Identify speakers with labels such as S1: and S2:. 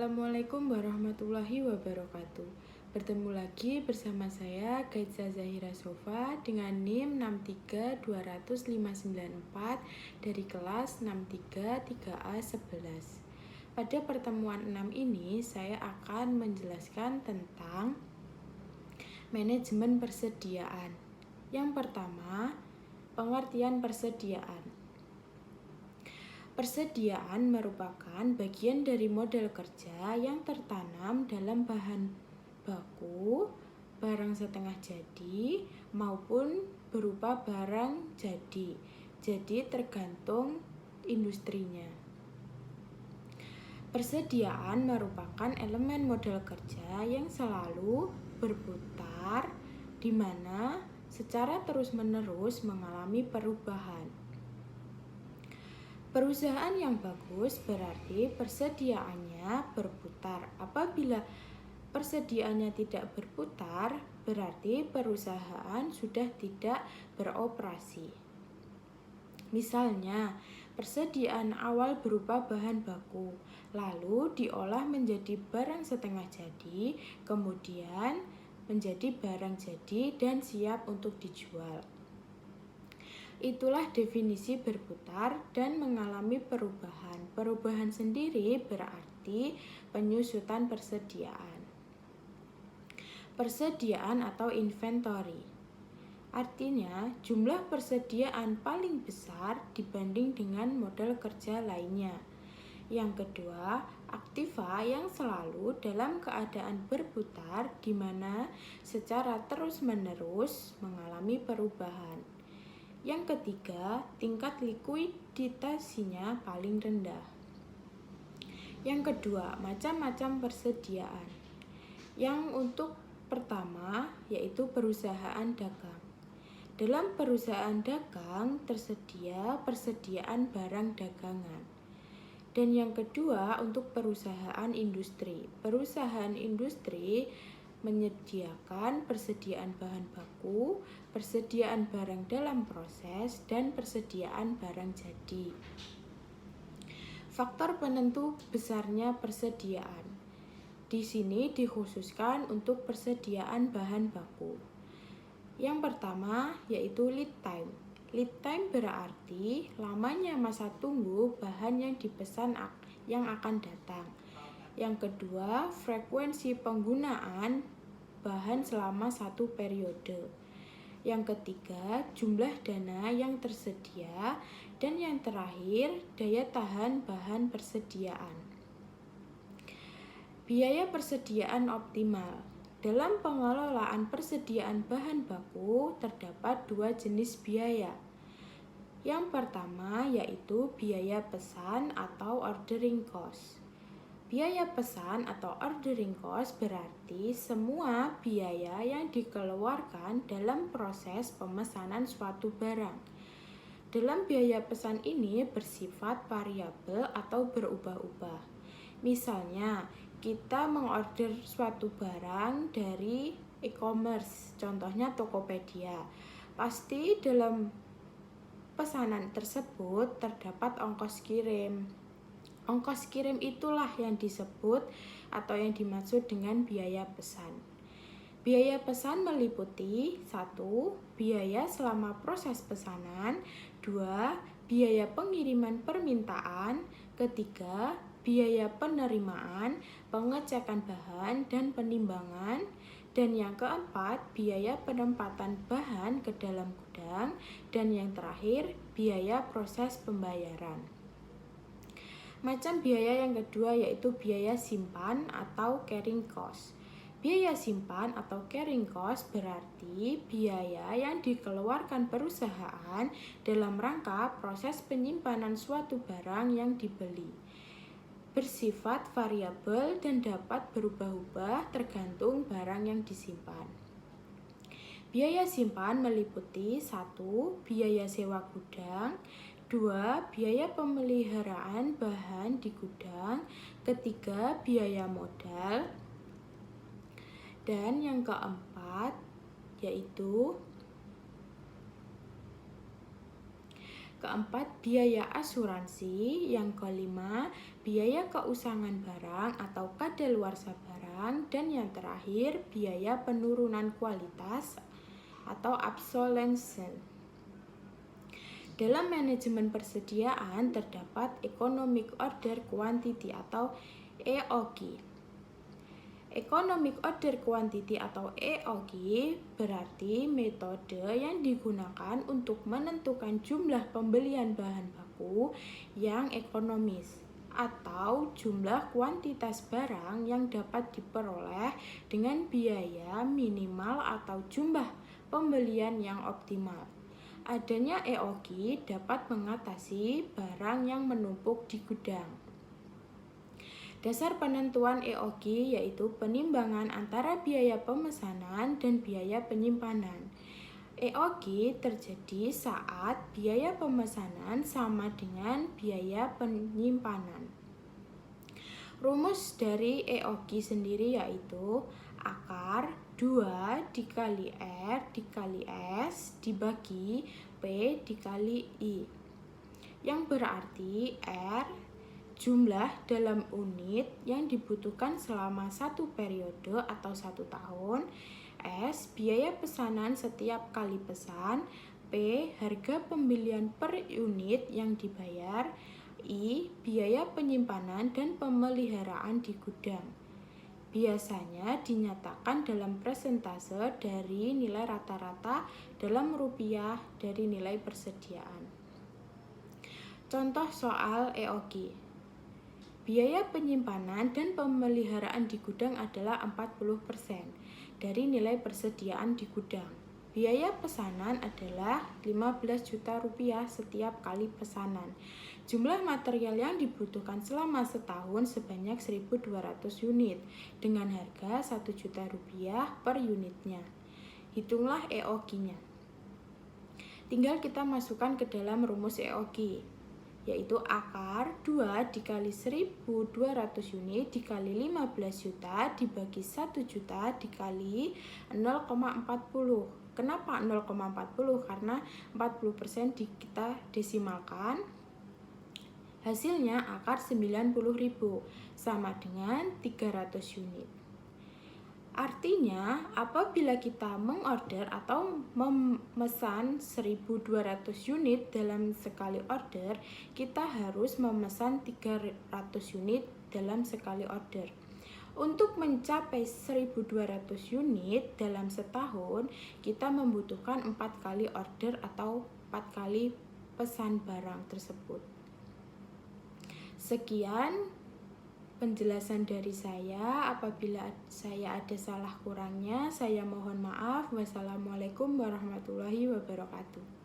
S1: Assalamualaikum warahmatullahi wabarakatuh. Bertemu lagi bersama saya Gaiza Zahira Sofa dengan NIM 6320594 dari kelas 633A11. Pada pertemuan 6 ini saya akan menjelaskan tentang manajemen persediaan. Yang pertama, pengertian persediaan. Persediaan merupakan bagian dari model kerja yang tertanam dalam bahan baku, barang setengah jadi, maupun berupa barang jadi. Jadi tergantung industrinya. Persediaan merupakan elemen model kerja yang selalu berputar, di mana secara terus-menerus mengalami perubahan. Perusahaan yang bagus berarti persediaannya berputar. Apabila persediaannya tidak berputar, berarti perusahaan sudah tidak beroperasi. Misalnya, persediaan awal berupa bahan baku, lalu diolah menjadi barang setengah jadi, kemudian menjadi barang jadi dan siap untuk dijual. Itulah definisi berputar dan mengalami perubahan. Perubahan sendiri berarti penyusutan persediaan. Persediaan atau inventory. Artinya, jumlah persediaan paling besar dibanding dengan model kerja lainnya. Yang kedua, aktiva yang selalu dalam keadaan berputar di mana secara terus-menerus mengalami perubahan. Yang ketiga, tingkat likuiditasnya paling rendah. Yang kedua, macam-macam persediaan. Yang untuk pertama, yaitu perusahaan dagang. Dalam perusahaan dagang tersedia persediaan barang dagangan. Dan yang kedua, untuk perusahaan industri. Perusahaan industri menyediakan persediaan bahan baku, persediaan barang dalam proses, dan persediaan barang jadi. Faktor penentu besarnya persediaan. Di sini dikhususkan untuk persediaan bahan baku. Yang pertama yaitu lead time. Lead time berarti lamanya masa tunggu bahan yang dipesan yang akan datang. Yang kedua, frekuensi penggunaan bahan selama satu periode. Yang ketiga, jumlah dana yang tersedia. Dan yang terakhir, daya tahan bahan persediaan. Biaya persediaan optimal. Dalam pengelolaan persediaan bahan baku, terdapat dua jenis biaya. Yang pertama yaitu biaya pesan atau ordering cost. Biaya pesan atau ordering cost berarti semua biaya yang dikeluarkan dalam proses pemesanan suatu barang. Dalam biaya pesan ini bersifat variabel atau berubah-ubah. Misalnya, kita mengorder suatu barang dari e-commerce, contohnya Tokopedia. Pasti dalam pesanan tersebut terdapat ongkos kirim. Ongkos kirim itulah yang disebut atau yang dimaksud dengan biaya pesan. Biaya pesan meliputi 1. Biaya selama proses pesanan, 2. Biaya pengiriman permintaan, ketiga, biaya penerimaan, pengecekan bahan dan penimbangan, dan yang keempat, biaya penempatan bahan ke dalam gudang, dan yang terakhir, biaya proses pembayaran. Macam biaya yang kedua yaitu biaya simpan atau carrying cost. Biaya simpan atau carrying cost berarti biaya yang dikeluarkan perusahaan dalam rangka proses penyimpanan suatu barang yang dibeli. Bersifat variabel dan dapat berubah-ubah tergantung barang yang disimpan. Biaya simpan meliputi 1. Biaya sewa gudang, 2. Biaya pemeliharaan bahan di gudang, ketiga, biaya modal, dan yang keempat yaitu keempat, biaya asuransi. Yang kelima, biaya keusangan barang atau kadaluarsa barang. Dan yang terakhir, biaya penurunan kualitas atau obsolescence. Dalam manajemen persediaan terdapat Economic Order Quantity atau EOQ. Economic Order Quantity atau EOQ berarti metode yang digunakan untuk menentukan jumlah pembelian bahan baku yang ekonomis atau jumlah kuantitas barang yang dapat diperoleh dengan biaya minimal atau jumlah pembelian yang optimal. Adanya EOQ dapat mengatasi barang yang menumpuk di gudang. Dasar penentuan EOQ yaitu penimbangan antara biaya pemesanan dan biaya penyimpanan. EOQ terjadi saat biaya pemesanan sama dengan biaya penyimpanan. Rumus dari EOQ sendiri yaitu akar 2 dikali R dikali S dibagi P dikali I, yang berarti R jumlah dalam unit yang dibutuhkan selama satu periode atau 1 tahun, S biaya pesanan setiap kali pesan, P harga pembelian per unit yang dibayar, I biaya penyimpanan dan pemeliharaan di gudang. Biasanya dinyatakan dalam persentase dari nilai rata-rata dalam rupiah dari nilai persediaan. Contoh soal EOQ. Biaya penyimpanan dan pemeliharaan di gudang adalah 40% dari nilai persediaan di gudang. Biaya pesanan adalah 15 juta rupiah setiap kali pesanan. Jumlah material yang dibutuhkan selama setahun sebanyak 1.200 unit dengan harga 1 juta rupiah per unitnya. Hitunglah EOQ-nya. Tinggal kita masukkan ke dalam rumus EOQ, yaitu akar 2 dikali 1.200 unit dikali 15 juta dibagi 1 juta dikali 0,40. Kenapa 0,40? Karena 40% kita desimalkan. Hasilnya akar 90.000 sama dengan 300 unit. Artinya, apabila kita mengorder atau memesan 1.200 unit dalam sekali order, kita harus memesan 300 unit dalam sekali order. Untuk mencapai 1.200 unit dalam setahun, kita membutuhkan 4 kali order atau 4 kali pesan barang tersebut. Sekian penjelasan dari saya. Apabila saya ada salah kurangnya, saya mohon maaf. Wassalamualaikum warahmatullahi wabarakatuh.